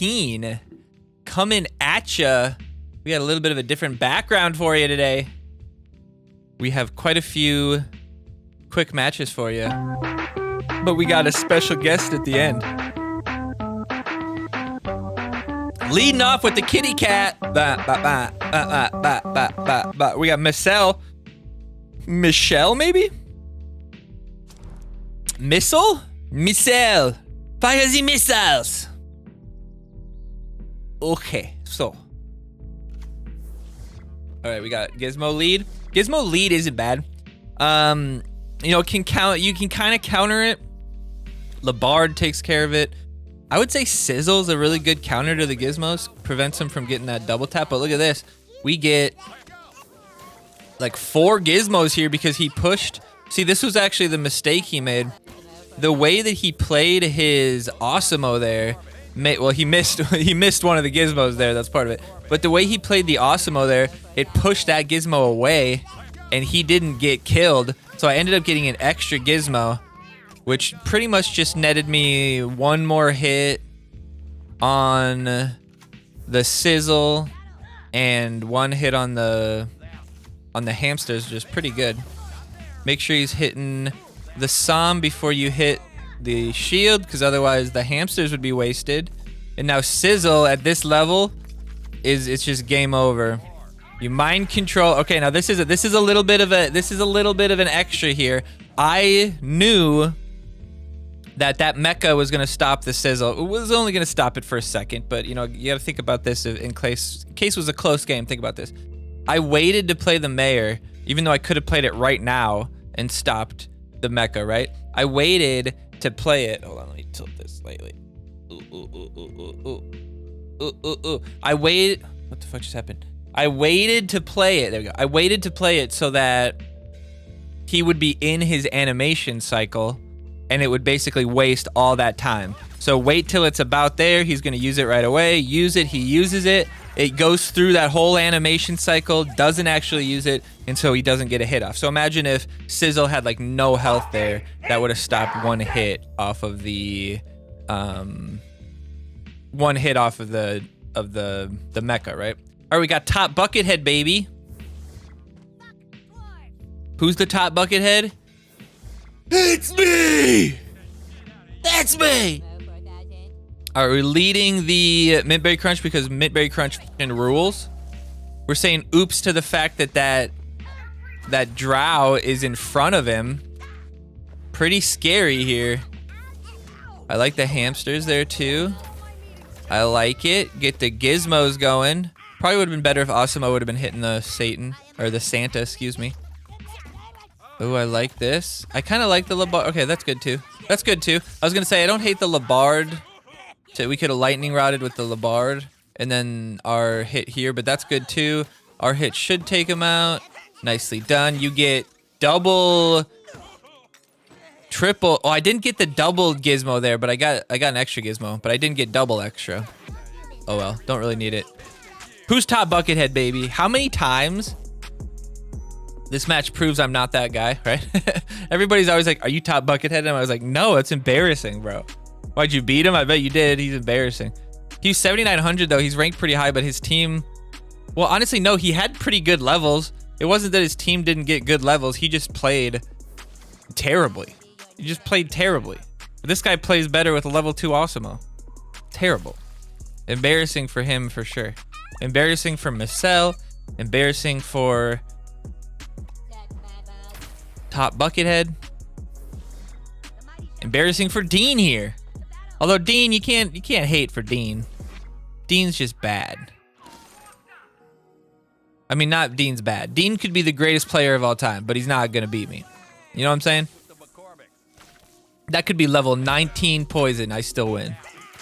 19 coming at ya. We got a little bit of a different background for you today. We have quite a few quick matches for you, but we got a special guest at the end. Leading off with the kitty cat. We got Michelle. Michelle, maybe? Missile? Missile. Fire the missiles. Okay, so. Alright, we got Gizmo lead. Gizmo lead isn't bad. You know, you can kind of counter it. Labard takes care of it. I would say Sizzle's a really good counter to the Gizmos. Prevents him from getting that double tap. But look at this. We get like 4 Gizmos here because he pushed. See, this was actually the mistake he made. The way that he played his Osimo there, well, he missed one of the Gizmos there. That's part of it. But the way he played the Osimo there, it pushed that Gizmo away, and he didn't get killed. So I ended up getting an extra Gizmo, which pretty much just netted me 1 more hit on the Sizzle and 1 hit on the hamsters, which is pretty good. Make sure he's hitting the Som before you hit the shield, because otherwise the hamsters would be wasted. And now Sizzle at this level it's just game over. You mind control. Okay, now this is a little bit of an extra here. I knew that mecha was gonna stop the Sizzle. It was only gonna stop it for a second, but you know, you gotta think about this in case it was a close game. Think about this. I waited to play the mayor, even though I could have played it right now and stopped the mecha, right? I waited to play it. Hold on, let me tilt this slightly. I waited. What the fuck just happened? I waited to play it. There we go. I waited to play it so that he would be in his animation cycle and it would basically waste all that time. So wait till it's about there. He's gonna use it right away. Use it, he uses it. It goes through that whole animation cycle, doesn't actually use it, and so he doesn't get a hit off. So imagine if Sizzle had like no health there, that would have stopped 1 hit off of the, 1 hit off of the mecha, right? All right, we got top Buckethead, baby. Who's the top Buckethead? It's me! That's me! All right, we're leading the Mintberry Crunch because Mintberry Crunch rules. We're saying oops to the fact that drow is in front of him. Pretty scary here. I like the hamsters there too. I like it. Get the Gizmos going. Probably would have been better if Osimo would have been hitting the Satan, or the Santa, excuse me. Oh, I like this. I kind of like the Labard. Okay, that's good too. That's good too. I was gonna say, I don't hate the Labard. So we could have lightning rodded with the Labard and then our hit here, but that's good too. Our hit should take him out. Nicely done. You get double, triple. Oh, I didn't get the double Gizmo there, but I got an extra Gizmo, but I didn't get double extra. Oh well, don't really need it. Who's top Buckethead, baby? How many times? This match proves I'm not that guy, right? Everybody's always like, are you top Buckethead? And I was like, no, it's embarrassing, bro. Why'd you beat him? I bet you did. He's embarrassing. He's 7,900 though. He's ranked pretty high, but his team, well, honestly, no, he had pretty good levels. It wasn't that his team didn't get good levels. He just played terribly. He just played terribly. But this guy plays better with a level 2 Osimo. Terrible. Embarrassing for him for sure. Embarrassing for Marcel. Embarrassing for top Buckethead. Embarrassing for Dean here. Although Dean, you can't hate for Dean. Dean's just bad. I mean, not Dean's bad. Dean could be the greatest player of all time, but he's not gonna beat me. You know what I'm saying? That could be level 19 poison, I still win.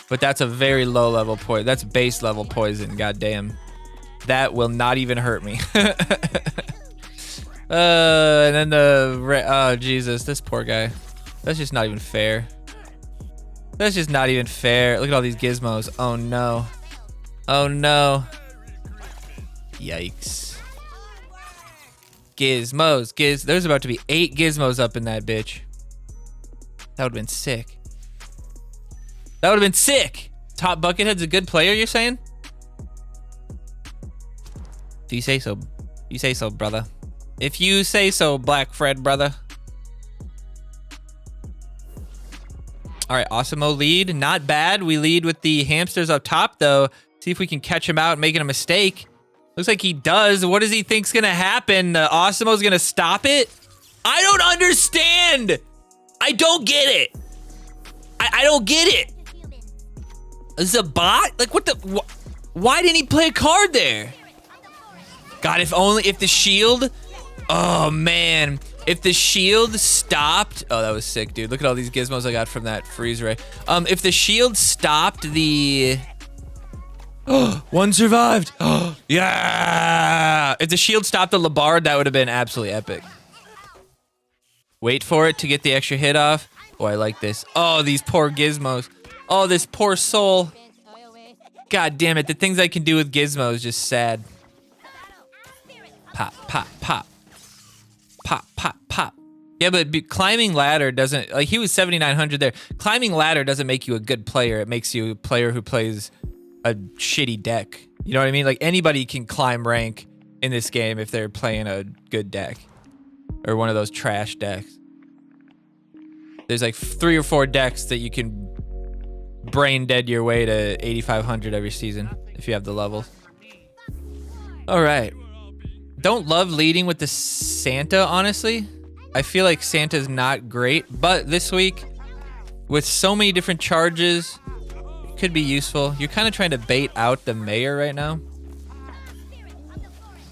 But that's a very low level poison. That's base level poison, goddamn. That will not even hurt me. And then oh Jesus, this poor guy. That's just not even fair. That's just not even fair. Look at all these Gizmos. Oh no. Oh no. Yikes. Gizmos. There's about to be 8 Gizmos up in that bitch. That would've been sick. That would've been sick. Top Buckethead's a good player, you're saying? If you say so. You say so, brother. If you say so, Black Fred, brother. All right, Osimo lead. Not bad. We lead with the hamsters up top, though. See if we can catch him out making a mistake. Looks like he does. What does he think's gonna happen? Osimo's gonna stop it? I don't understand. I don't get it. I don't get it. Is this a bot? Like, what the? Why didn't he play a card there? God, if the shield. Oh man, if the shield stopped. Oh, that was sick, dude. Look at all these gizmos I got from that freeze ray. If the shield stopped the. One survived. Yeah. If the shield stopped the Labard, that would have been absolutely epic. Wait for it to get the extra hit off. Oh, I like this. Oh, these poor gizmos. Oh, this poor soul. God damn it. The things I can do with Gizmo is just sad. Pop, pop, pop. Pop, pop, pop. Yeah, but climbing ladder doesn't... Like, he was 7,900 there. Climbing ladder doesn't make you a good player. It makes you a player who plays a shitty deck. You know what I mean? Like, anybody can climb rank in this game if they're playing a good deck. Or one of those trash decks. There's like 3 or 4 decks that you can brain dead your way to 8,500 every season if you have the levels. All right. Don't love leading with the Santa, honestly. I feel like Santa's not great, but this week, with so many different charges, it could be useful. You're kind of trying to bait out the mayor right now.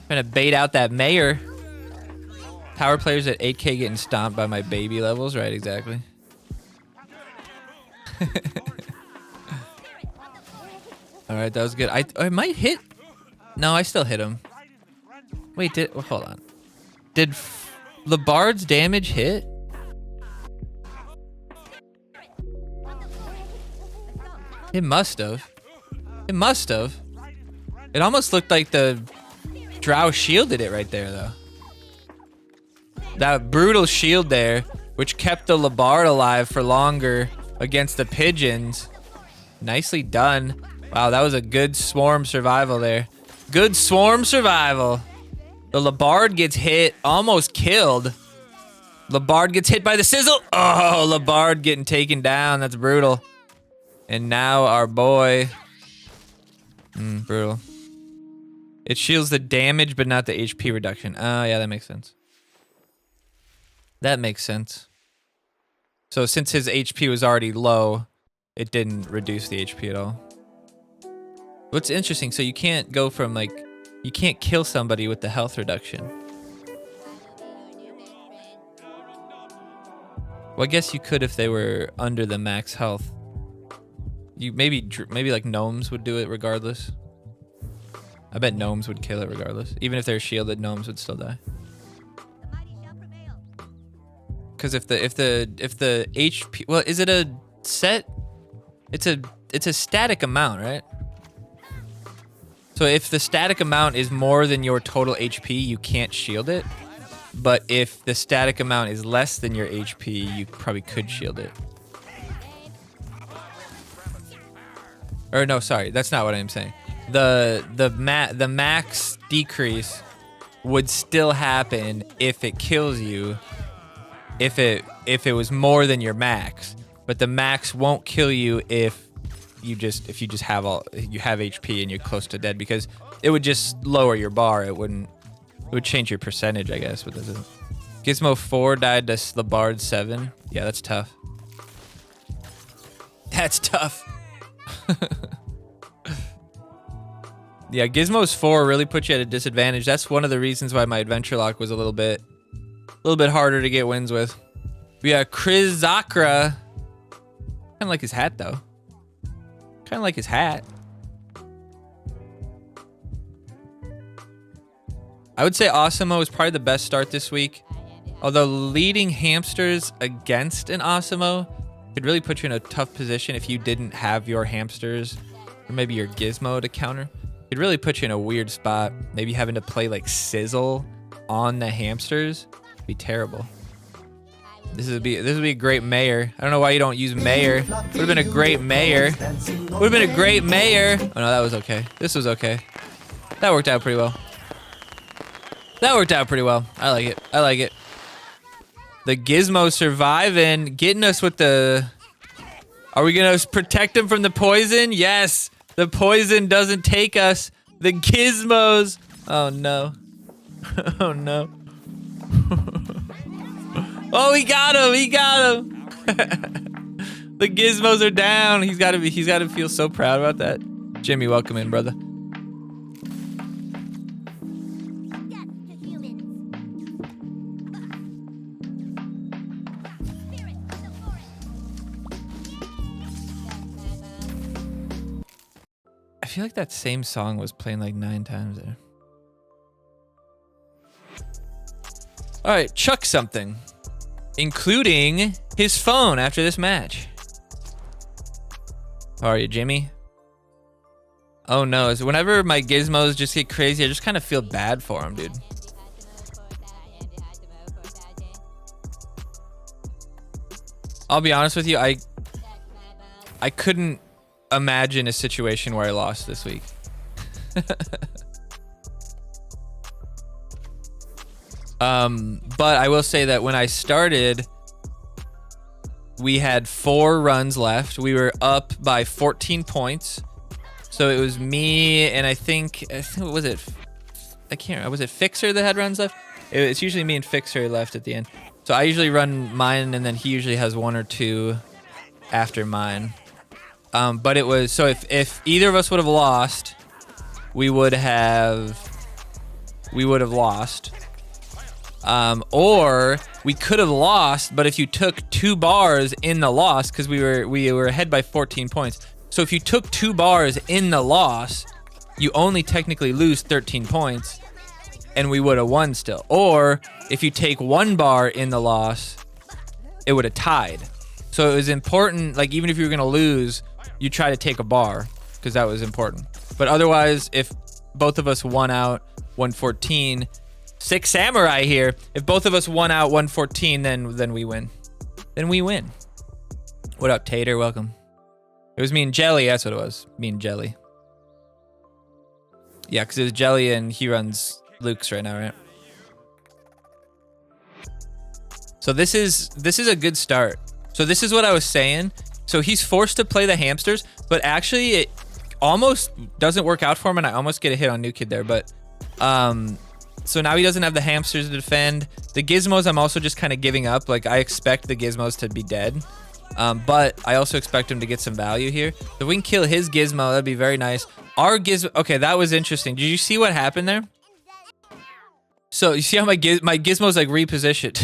Trying to bait out that mayor. Power players at 8K getting stomped by my baby levels. Right, exactly. All right, that was good. I might hit. No, I still hit him. Wait, well, hold on. Did Labard's damage hit? It must have. It must have. It almost looked like the Drow shielded it right there, though. That brutal shield there, which kept the Labard alive for longer against the pigeons. Nicely done. Wow, that was a good swarm survival there. Good swarm survival. The Labard gets hit, almost killed. Labard gets hit by the sizzle. Oh, Labard getting taken down. That's brutal. And now our boy. Brutal. It shields the damage, but not the HP reduction. Oh, yeah, that makes sense. That makes sense. So since his HP was already low, it didn't reduce the HP at all. What's interesting, so you can't go from like, you can't kill somebody with the health reduction. Well, I guess you could if they were under the max health. You maybe like gnomes would do it regardless. I bet gnomes would kill it regardless. Even if they're shielded, gnomes would still die. Because if the HP, well, is it a set? It's a static amount, right? So if the static amount is more than your total HP, you can't shield it. But if the static amount is less than your HP, you probably could shield it. Or no, sorry, that's not what I'm saying. The max decrease would still happen if it kills you. If it was more than your max, but the max won't kill you if you just have HP and you're close to dead, because it would just lower your bar. It would change your percentage, I guess. But Gizmo 4 died to Labard 7. Yeah, that's tough. That's tough. Yeah, Gizmo's 4 really put you at a disadvantage. That's one of the reasons why my adventure lock was a little bit harder to get wins with. We got Chris Zakra. Kind of like his hat, though. Kind of like his hat. I would say Osimo is probably the best start this week. Although leading hamsters against an Osimo could really put you in a tough position if you didn't have your hamsters or maybe your Gizmo to counter. It really put you in a weird spot. Maybe having to play like Sizzle on the hamsters would be terrible. This would be a great mayor. I don't know why you don't use mayor. Would have been a great mayor. Would have been a great mayor. Oh no, that was okay. This was okay. That worked out pretty well. That worked out pretty well. I like it. I like it. The Gizmo surviving, getting us with the... Are we gonna protect him from the poison? Yes. The poison doesn't take us. The Gizmos. Oh no. Oh no. Oh, he got him. He got him. The Gizmos are down. He's got to feel so proud about that. Jimmy, welcome in, brother. I feel like that same song was playing like 9 times there. All right, chuck something, including his phone after this match. How are you, Jimmy? Oh no, whenever my Gizmos just get crazy, I just kind of feel bad for him, dude. I'll be honest with you, I couldn't imagine a situation where I lost this week. But I will say that when I started, we had 4 runs left. We were up by 14 points. So it was me and I think was it? I can't remember. Was it Fixer that had runs left? It's usually me and Fixer left at the end. So I usually run mine and then he usually has 1 or 2 after mine. But it was, so if either of us would have lost, we would have lost. Or we could have lost, but if you took 2 bars in the loss, because we were ahead by 14 points. So if you took 2 bars in the loss, you only technically lose 13 points, and we would have won still. Or if you take 1 bar in the loss, it would have tied. So it was important, like even if you were gonna lose, you try to take a bar, because that was important. But otherwise, if both of us won out 114, 6 Samurai here. If both of us won out 114, then we win. Then we win. What up, Tater? Welcome. It was me and Jelly. That's what it was. Me and Jelly. Yeah, because it was Jelly and he runs Luke's right now, right? So this is a good start. So this is what I was saying. So he's forced to play the hamsters, but actually it almost doesn't work out for him, and I almost get a hit on New Kid there, but so now he doesn't have the hamsters to defend. The Gizmos, I'm also just kind of giving up. Like, I expect the Gizmos to be dead. But I also expect him to get some value here. If we can kill his Gizmo, that'd be very nice. Our Gizmo... Okay, that was interesting. Did you see what happened there? So, you see how my Gizmo's, like, repositioned.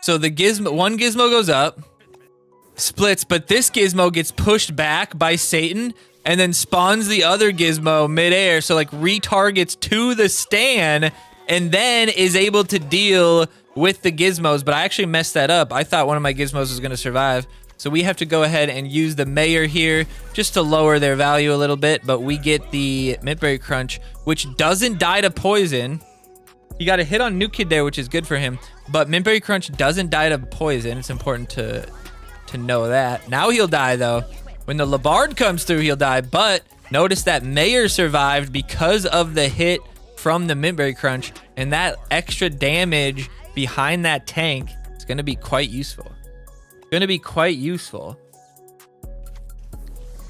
So, the Gizmo... One Gizmo goes up, splits, but this Gizmo gets pushed back by Satan, and then spawns the other Gizmo midair. So, like, retargets to the stand... And then is able to deal with the Gizmos, but I actually messed that up. I thought one of my Gizmos was going to survive. So we have to go ahead and use the Mayor here just to lower their value a little bit, but we get the Mintberry Crunch, which doesn't die to poison. He got a hit on New Kid there, which is good for him, but Mintberry Crunch doesn't die to poison. It's important to know that. Now he'll die, though. When the Labard comes through, he'll die, but notice that Mayor survived because of the hit from the Mintberry Crunch, and that extra damage behind that tank is going to be quite useful. Going to be quite useful.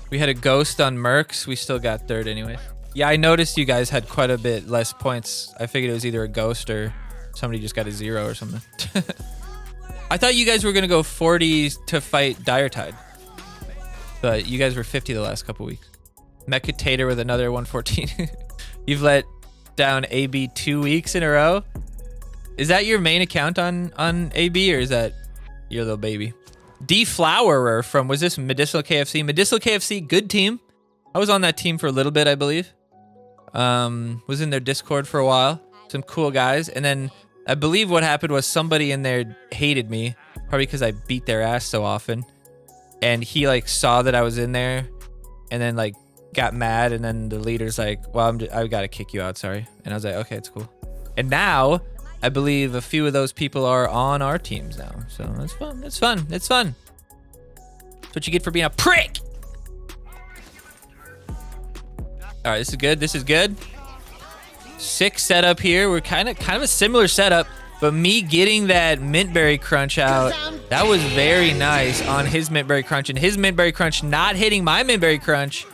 We had a ghost on Mercs. We still got 3rd anyway. Yeah, I noticed you guys had quite a bit less points. I figured it was either a ghost or somebody just got a 0 or something. I thought you guys were going to go 40 to fight Dire Tide, but you guys were 50 the last couple weeks. Mecha Tater with another 114. You've let down AB 2 weeks in a row. Is that your main account on AB, or is that your little baby? Deflowerer from, was this Medicinal KFC? Medicinal KFC, good team. I was on that team for a little bit, I believe. Was in their Discord for a while. Some cool guys. And then I believe what happened was somebody in there hated me, probably because I beat their ass so often. And he like saw that I was in there and then like got mad, and then the leader's like, well, I gotta kick you out, sorry. And I was like, okay, it's cool. And now I believe a few of those people are on our teams now. So it's fun. It's fun. It's fun. That's what you get for being a prick. All right, this is good. This is good. 6 setup here. We're kind of a similar setup, but me getting that Mintberry Crunch out, that was very nice on his Mintberry Crunch, and his Mintberry Crunch not hitting my Mintberry Crunch.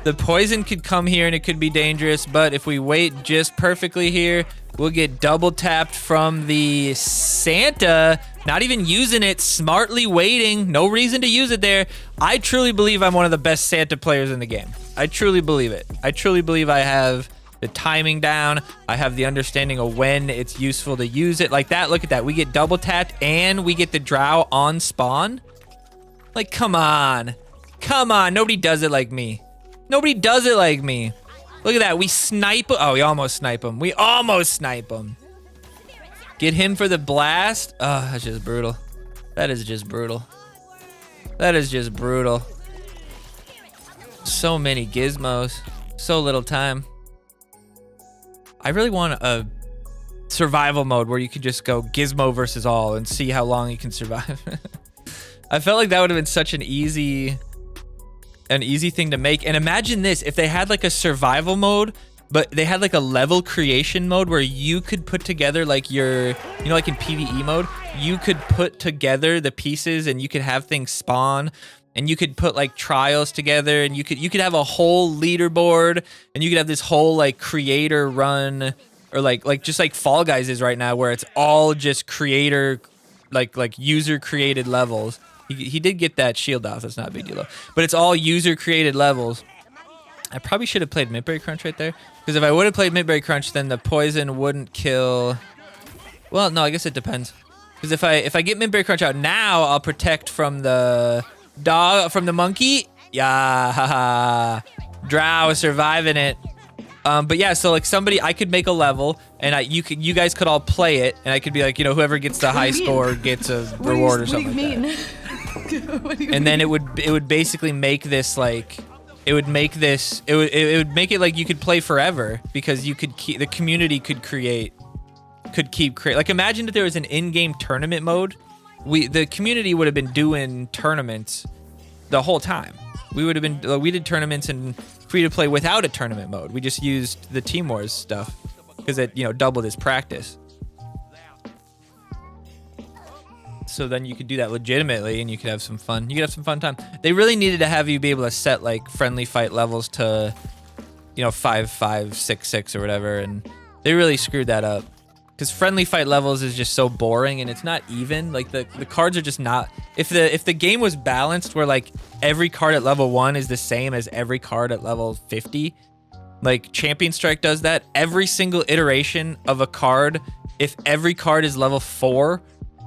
The poison could come here and it could be dangerous, but if we wait just perfectly here, we'll get double tapped from the Santa, not even using it, smartly waiting, no reason to use it there. I truly believe I'm one of the best Santa players in the game. I truly believe it. I truly believe I have the timing down. I have the understanding of when it's useful to use it. Like that, look at that. We get double tapped and we get the drow on spawn. Like, come on. Come on, nobody does it like me. Nobody does it like me. Look at that, we snipe. Oh, we almost snipe him. We almost snipe him. Get him for the blast. Oh, that's just brutal. That is just brutal. That is just brutal. So many gizmos. So little time. I really want a survival mode where you could just go Gizmo versus all and see how long you can survive. I felt like that would have been such an easy thing to make. And imagine this, if they had like a survival mode, but they had like a level creation mode where you could put together like your, you know, like in PvE mode, you could put together the pieces and you could have things spawn and you could put like trials together and you could have a whole leaderboard and you could have this whole like creator run, or like just like Fall Guys is right now, where it's all just creator, like user created levels. He did get that shield off. That's not a big deal, though. But it's all user-created levels. I probably should have played Mintberry Crunch right there. Because if I would have played Mintberry Crunch, then the poison wouldn't kill... Well, no, I guess it depends. Because if I get Mintberry Crunch out now, I'll protect from the dog, from the monkey. Yeah, haha. Drow is surviving it. But yeah, so like somebody, I could make a level, and you guys could all play it, and I could be like, you know, whoever gets the high score gets a reward or something like that. And then it would basically make this like, it would make it like you could play forever, because you could keep, the community could keep create. Like imagine if there was an in-game tournament mode. The community would have been doing tournaments the whole time. We did tournaments and free to play without a tournament mode. We just used the Team Wars stuff because it, you know, doubled as practice. So then you could do that legitimately and you could have some fun. You could have some fun time. They really needed to have you be able to set like friendly fight levels to, you know, 5, 5, 6, 6 or whatever, and they really screwed that up. Because friendly fight levels is just so boring and it's not even. Like the cards are just not. If the game was balanced where like every card at level 1 is the same as every card at level 50, like Champion Strike does that. Every single iteration of a card, if every card is level 4,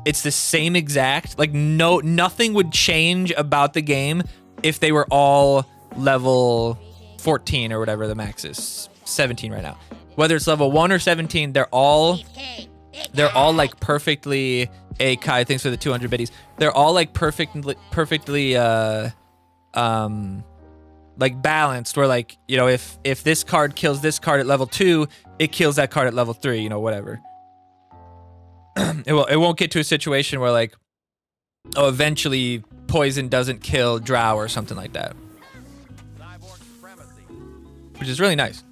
it's the same exact. Like nothing would change about the game if they were all level 14 or whatever the max is. 17 right now. Whether it's level 1 or 17, they're all like perfectly. Hey Kai, thanks for the 200 biddies. They're all like perfectly like balanced. Where like, you know, if this card kills this card at level 2, it kills that card at level 3. You know, whatever. It won't get to a situation where like, oh, eventually poison doesn't kill drow or something like that, which is really nice.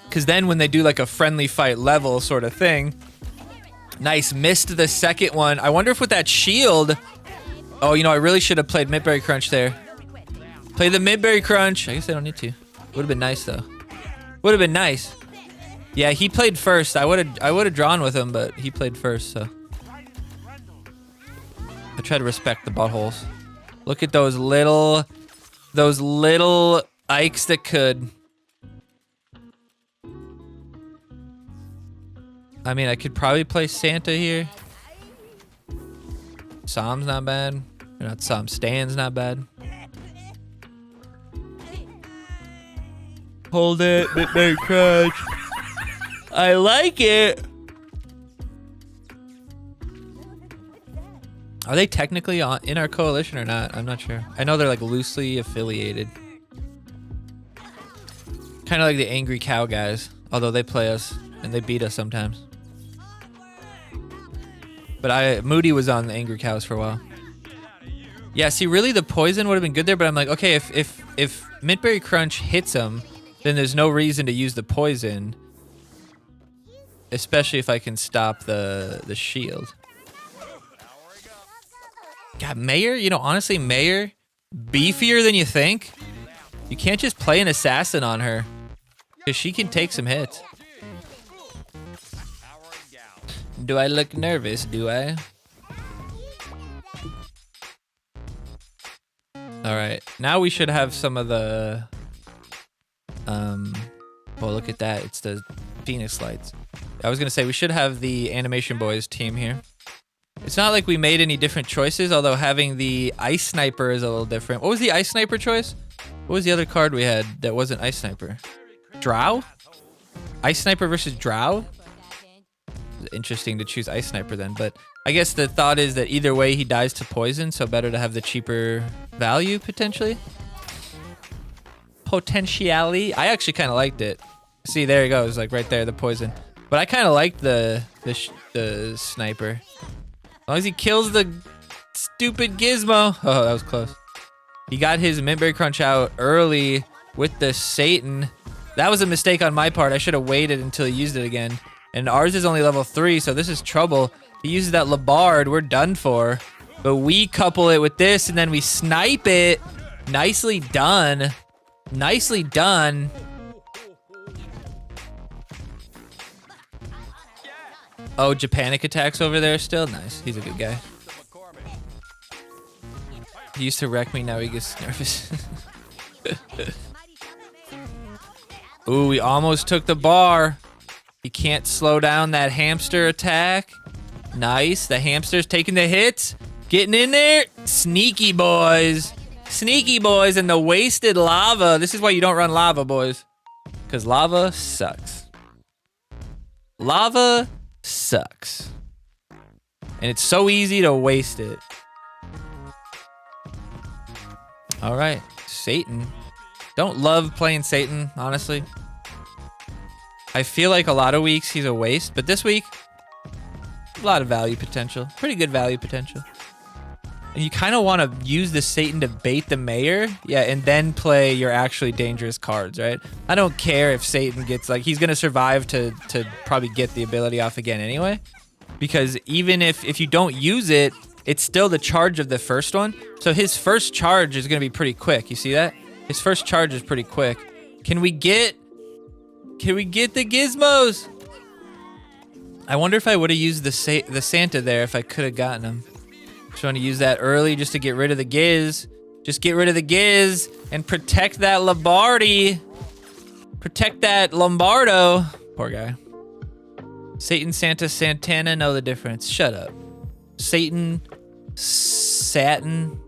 Because then when they do like a friendly fight level sort of thing, nice, missed the second one. I wonder if with that shield, oh, you know, I really should have played Mintberry Crunch there. Play the Mintberry Crunch. I guess I don't need to. Would have been nice though. Would have been nice. Yeah, he played first. I would have drawn with him, but he played first, so. I try to respect the buttholes. Look at those little Ikes that could. I mean, I could probably play Santa here. Psalm's not bad. Or not Psalm, Stan's not bad. Hold it, Mintberry Crunch. I like it. Are they technically in our coalition or not? I'm not sure. I know they're like loosely affiliated. Kind of like the Angry Cow guys, although they play us. and they beat us sometimes. But Moody was on the Angry Cows for a while. Yeah, see, really the poison would have been good there, but I'm like, okay, if Mintberry Crunch hits him, then there's no reason to use the poison. Especially if I can stop the shield. God, Mayor, you know, honestly, Mayor, beefier than you think. You can't just play an assassin on her, because she can take some hits. Do I look nervous, do I? Alright, now we should have some of the... well, look at that, it's the Phoenix Lights. I was gonna say, we should have the Animation Boys team here. It's not like we made any different choices, although having the Ice Sniper is a little different. What was the Ice Sniper choice? What was the other card we had that wasn't Ice Sniper? Drow? Ice Sniper versus Drow? It's interesting to choose Ice Sniper then, but I guess the thought is that either way he dies to poison, so better to have the cheaper value, potentially. Potentially. I actually kind of liked it. See, there he goes, like right there, the poison. But I kind of liked the sniper. As long as he kills the stupid Gizmo. Oh, that was close. He got his Mintberry Crunch out early with the Satan. That was a mistake on my part. I should have waited until he used it again. And ours is only level 3, so this is trouble. He uses that Labard, we're done for. But we couple it with this, and then we snipe it. Nicely done. Nicely done. Oh, Japanic attacks over there still? Nice. He's a good guy. He used to wreck me, now he gets nervous. Ooh, we almost took the bar. He can't slow down that hamster attack. Nice. The hamster's taking the hits. Getting in there. Sneaky boys. Sneaky boys and the wasted lava. This is why you don't run lava, boys. Because lava sucks. Lava sucks. And it's so easy to waste it. All right. Satan. Don't love playing Satan, honestly. I feel like a lot of weeks he's a waste, but this week, a lot of value potential. Pretty good value potential. And you kind of want to use the Satan to bait the mayor, yeah, and then play your actually dangerous cards, right? I don't care if Satan gets, like, he's going to survive to probably get the ability off again anyway. Because even if you don't use it, it's still the charge of the first one. So his first charge is going to be pretty quick. You see that? His first charge is pretty quick. Can we get the Gizmos? I wonder if I would have used the Santa there if I could have gotten him. Just want to use that early just to get rid of the Giz. Just get rid of the Giz and protect that Lombardi. Protect that Lombardo. Poor guy. Satan, Santa, Santana know the difference. Shut up. Satan, Satin,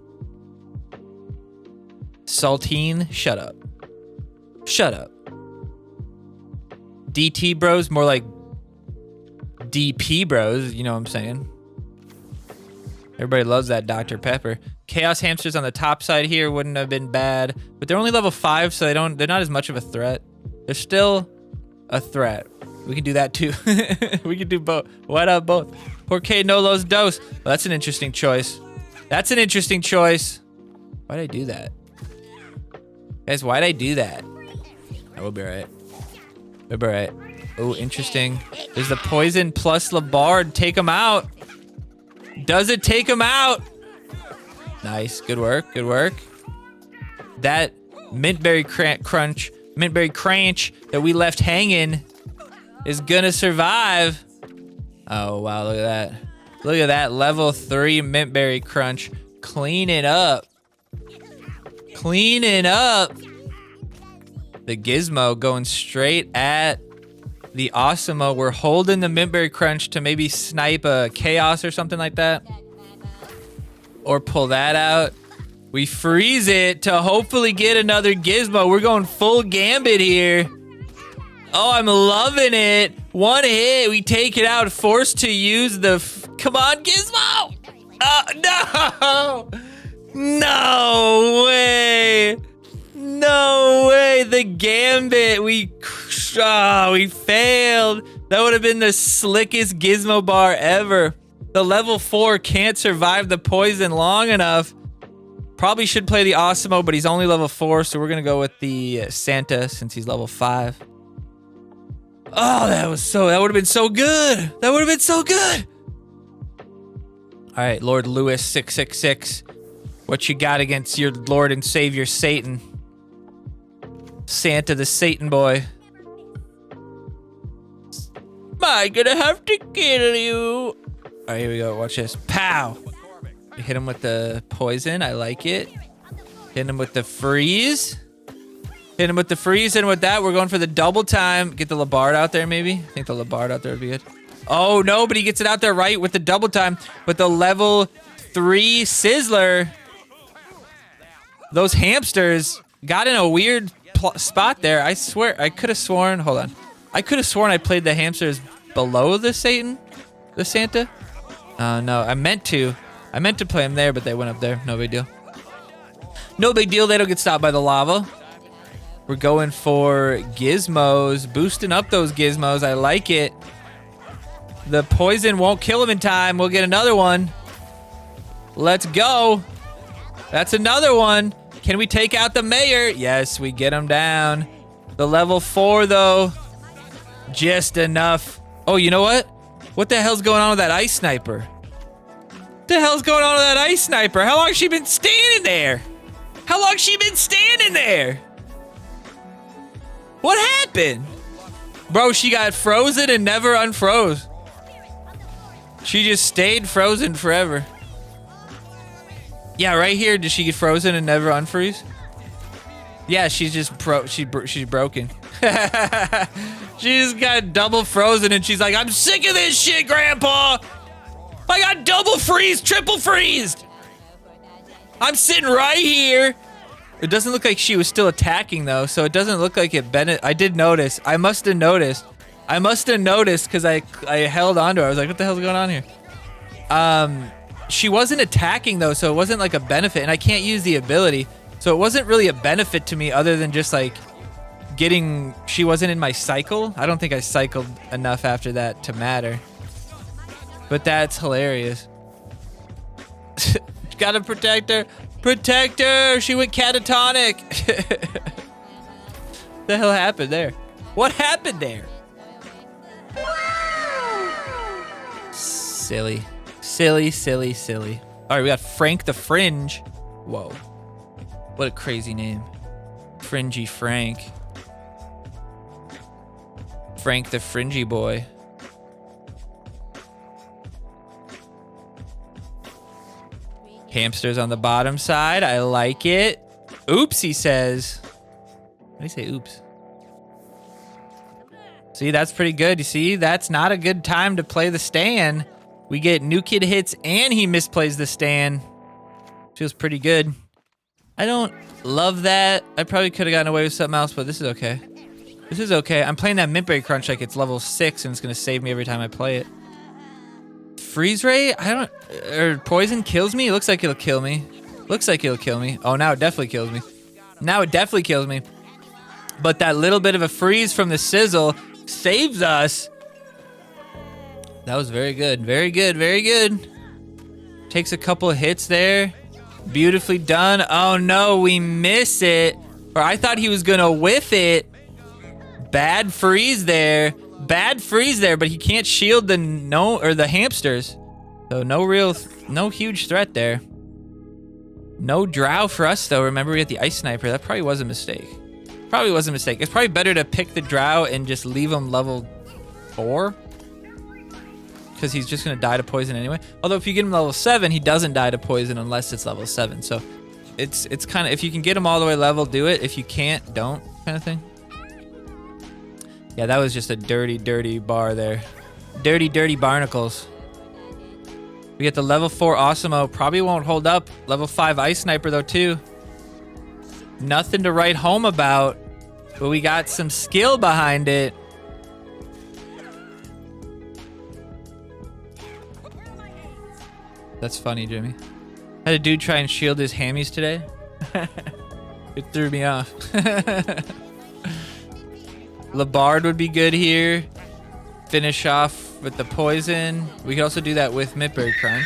Saltine. Shut up. Shut up. DT bros, more like DP bros, you know what I'm saying? Everybody loves that Dr. Pepper. Chaos Hamsters on the top side here wouldn't have been bad, but they're only level 5, so they're not as much of a threat. They're still a threat. We can do that too. We can do both. Why not both? Porque no los dos. Well, that's an interesting choice. That's an interesting choice. Why'd I do that? Guys, why'd I do that? I will be right. We'll be right. Oh, interesting. There's the poison plus Labard. Take him out. Does it take him out? Nice. Good work. Good work. That Mintberry Crunch that we left hanging is gonna survive. Oh, wow. Look at that. Look at that. Level 3 Mintberry Crunch. Clean it up. Clean it up. The Gizmo going straight at the Awesemo. We're holding the Mintberry Crunch to maybe snipe a Chaos or something like that. Or pull that out. We freeze it to hopefully get another Gizmo. We're going full gambit here. Oh, I'm loving it. One hit. We take it out. Forced to use the... Come on, Gizmo. No. No way. No way. The gambit. We failed. That would have been the slickest Gizmo bar ever. The level 4 can't survive the poison long enough. Probably should play the Osmo, but he's only level 4, so we're going to go with the Santa since he's level 5. Oh, that would have been so good. That would have been so good. All right, Lord Lewis 666. What you got against your Lord and Savior Satan? Santa the Satan boy. Am I gonna have to kill you? All right, here we go. Watch this. Pow. We hit him with the poison. I like it. Hit him with the freeze. Hit him with the freeze. And with that, we're going for the double time. Get the Labard out there, maybe. I think the Labard out there would be good. Oh, no, but he gets it out there right with the double time. With the level 3 Sizzler. Those hamsters got in a weird spot there. I swear, I could have sworn. Hold on. I could have sworn I played the hamsters below the Santa. No, I meant to play them there, but they went up there. No big deal. No big deal. They don't get stopped by the lava. We're going for Gizmos. Boosting up those Gizmos. I like it. The poison won't kill him in time. We'll get another one. Let's go. That's another one. Can we take out the mayor? Yes, we get him down. The level 4, though. Just enough. Oh, you know what? What the hell's going on with that ice sniper? What the hell's going on with that ice sniper? How long has she been standing there? How long has she been standing there? What happened? Bro, she got frozen and never unfroze. She just stayed frozen forever. Yeah, right here, did she get frozen and never unfreeze? Yeah, she's just she's broken. She just got double frozen and she's like, I'm sick of this shit, Grandpa. I got double freeze, triple freezed. I'm sitting right here. It doesn't look like she was still attacking though, so it doesn't look like it I did notice. I must have noticed because I held onto her. I was like, what the hell's going on here? She wasn't attacking though, so it wasn't like a benefit, and I can't use the ability. So it wasn't really a benefit to me other than just like she wasn't in my cycle. I don't think I cycled enough after that to matter. But that's hilarious. Gotta protect her. Protect her! She went catatonic. The hell happened there? What happened there? Silly. Silly, silly, silly. All right, we got Frank the Fringe. Whoa. What a crazy name. Fringy Frank. Frank the Fringy boy. Hamsters on the bottom side. I like it. Oops, he says. What do you say, oops? See, that's pretty good. You see, that's not a good time to play the stand. We get new kid hits and he misplays the stand. Feels pretty good. I don't love that. I probably could have gotten away with something else, but this is okay. This is okay. I'm playing that Mint Break Crunch like it's level 6 and it's going to save me every time I play it. Freeze Ray? Or poison kills me? It looks like it'll kill me. Looks like it'll kill me. Oh, now it definitely kills me. Now it definitely kills me. But that little bit of a freeze from the sizzle saves us. That was very good. Very good. Very good. Takes a couple of hits there. Beautifully done. Oh, no. We miss it. Or I thought he was going to whiff it. Bad freeze there. Bad freeze there, but he can't shield the hamsters. So no huge threat there. No drow for us though. Remember we had the ice sniper. That probably was a mistake. Probably was a mistake. It's probably better to pick the drow and just leave him level 4. Because he's just gonna die to poison anyway. Although if you get him level 7, he doesn't die to poison unless it's level 7. So it's kind of, if you can get him all the way level, do it. If you can't, don't, kind of thing. Yeah, that was just a dirty, dirty bar there. Dirty, dirty barnacles. We get the level 4 Osmo. Probably won't hold up. Level 5 Ice Sniper, though, too. Nothing to write home about. But we got some skill behind it. That's funny, Jimmy. Had a dude try and shield his hammies today. It threw me off. Labard would be good here. finish off with the poison. We could also do that with Midberry Crunch.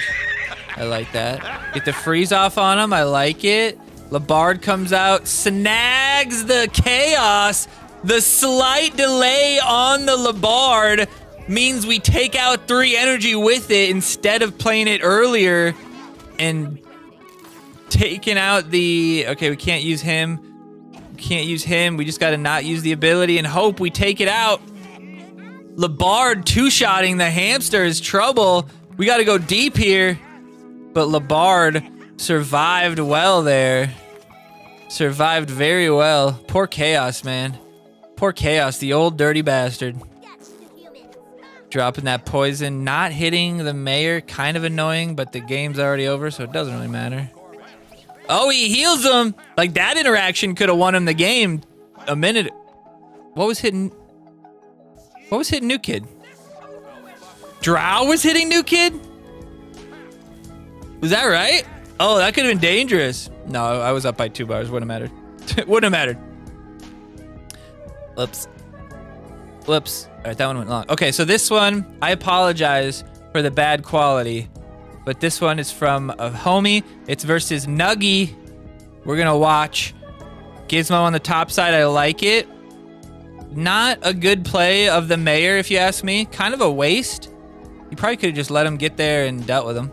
I like that. Get the freeze off on him. I like it. Labard comes out, snags the chaos. The slight delay on the Labard means we take out 3 energy with it instead of playing it earlier and taking out the... Okay, we can't use him. We can't use him. We just got to not use the ability and hope we take it out. Labard two-shotting the hamster is trouble. We got to go deep here. But Labard survived well there. Survived very well. Poor Chaos, man. Poor Chaos, the old dirty bastard. Dropping that poison, not hitting the mayor, kind of annoying, but the game's already over, so it doesn't really matter. Oh, he heals him! Like, that interaction could have won him the game a minute. What was hitting New Kid? Drow was hitting New Kid? Was that right? Oh, that could have been dangerous. No, I was up by 2 bars. Wouldn't have mattered. Wouldn't have mattered. Whoops. Whoops. All right, that one went long. Okay, so this one, I apologize for the bad quality, but this one is from a homie. It's versus Nuggy. We're going to watch Gizmo on the top side. I like it. Not a good play of the mayor, if you ask me. Kind of a waste. You probably could have just let him get there and dealt with him.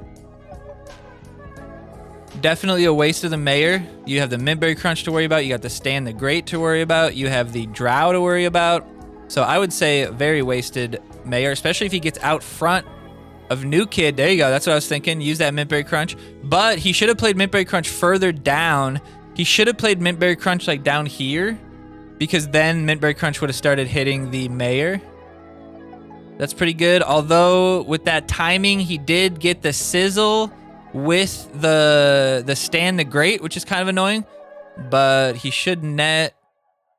Definitely a waste of the mayor. You have the Midberry Crunch to worry about. You got the Stan the Great to worry about. You have the Drow to worry about. So I would say very wasted mayor, especially if he gets out front of New Kid. There you go. That's what I was thinking. Use that Midberry Crunch. But he should have played Midberry Crunch further down. He should have played Midberry Crunch like down here, because then Midberry Crunch would have started hitting the mayor. That's pretty good. Although with that timing, he did get the sizzle with the Stan the Great, which is kind of annoying, but he should net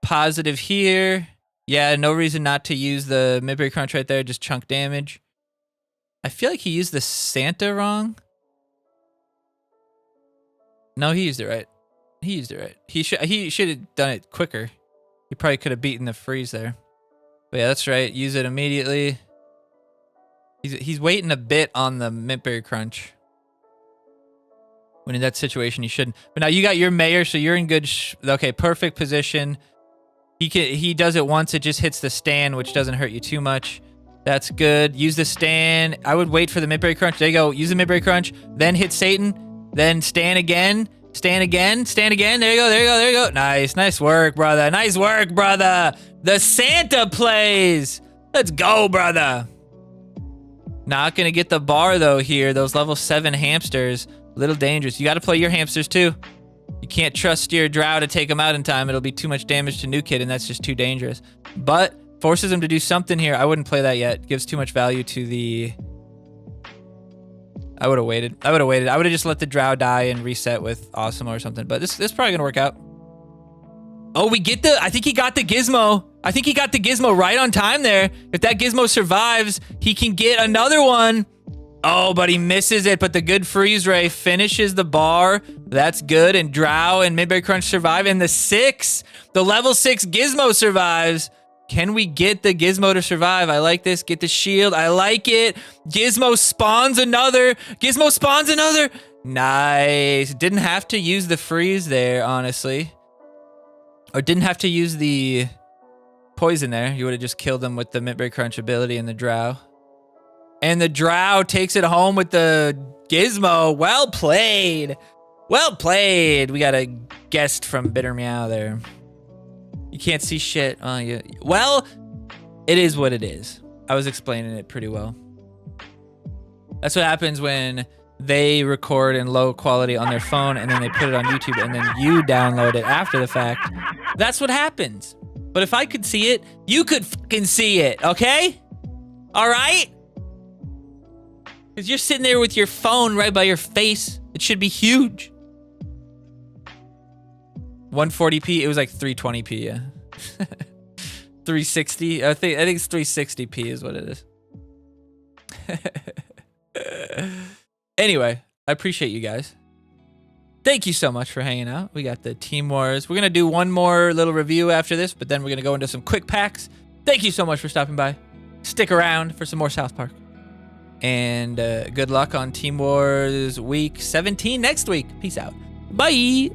positive here. Yeah, no reason not to use the Midberry Crunch right there, just chunk damage. I feel like he used the Santa wrong. No, he used it right. He used it right. He should have done it quicker. He probably could have beaten the freeze there. But yeah, that's right. Use it immediately. He's waiting a bit on the Midberry Crunch. When in that situation, you shouldn't. But now you got your mayor, so you're in good. Okay, perfect position. He does it once, it just hits the Stan, which doesn't hurt you too much. That's good. Use the Stan. I would wait for the Midberry Crunch. There you go. Use the Midberry Crunch. Then hit Satan. Then Stan again. Stan again. Stan again. There you go. There you go. There you go. Nice. Nice work, brother. Nice work, brother. The Santa plays. Let's go, brother. Not going to get the bar, though, here. Those level 7 hamsters. A little dangerous. You got to play your hamsters, too. You can't trust your Drow to take him out in time. It'll be too much damage to New Kid, and that's just too dangerous. But forces him to do something here. I wouldn't play that yet. Gives too much value to the... I would have waited. I would have just let the Drow die and reset with Awesome or something. But this is probably going to work out. Oh, we get the... I think he got the Gizmo. I think he got the Gizmo right on time there. If that Gizmo survives, he can get another one. Oh, but he misses it. But the good freeze ray finishes the bar. That's good. And Drow and Midberry Crunch survive. And the level 6 Gizmo survives. Can we get the Gizmo to survive? I like this. Get the shield. I like it. Gizmo spawns another. Gizmo spawns another. Nice. Didn't have to use the freeze there, honestly. Or didn't have to use the poison there. You would have just killed them with the Midberry Crunch ability and the Drow. And the Drow takes it home with the Gizmo. Well played. Well played. We got a guest from Bitter Meow there. You can't see shit. Oh, yeah. Well, it is what it is. I was explaining it pretty well. That's what happens when they record in low quality on their phone and then they put it on YouTube and then you download it after the fact. That's what happens. But if I could see it, you could fucking see it, okay? All right? Because you're sitting there with your phone right by your face. It should be huge. 140p, it was like 320p, yeah. 360, I think it's 360p is what it is. Anyway, I appreciate you guys. Thank you so much for hanging out. We got the Team Wars. We're going to do one more little review after this, but then we're going to go into some quick packs. Thank you so much for stopping by. Stick around for some more South Park. And good luck on Team Wars Week 17 next week. Peace out. Bye.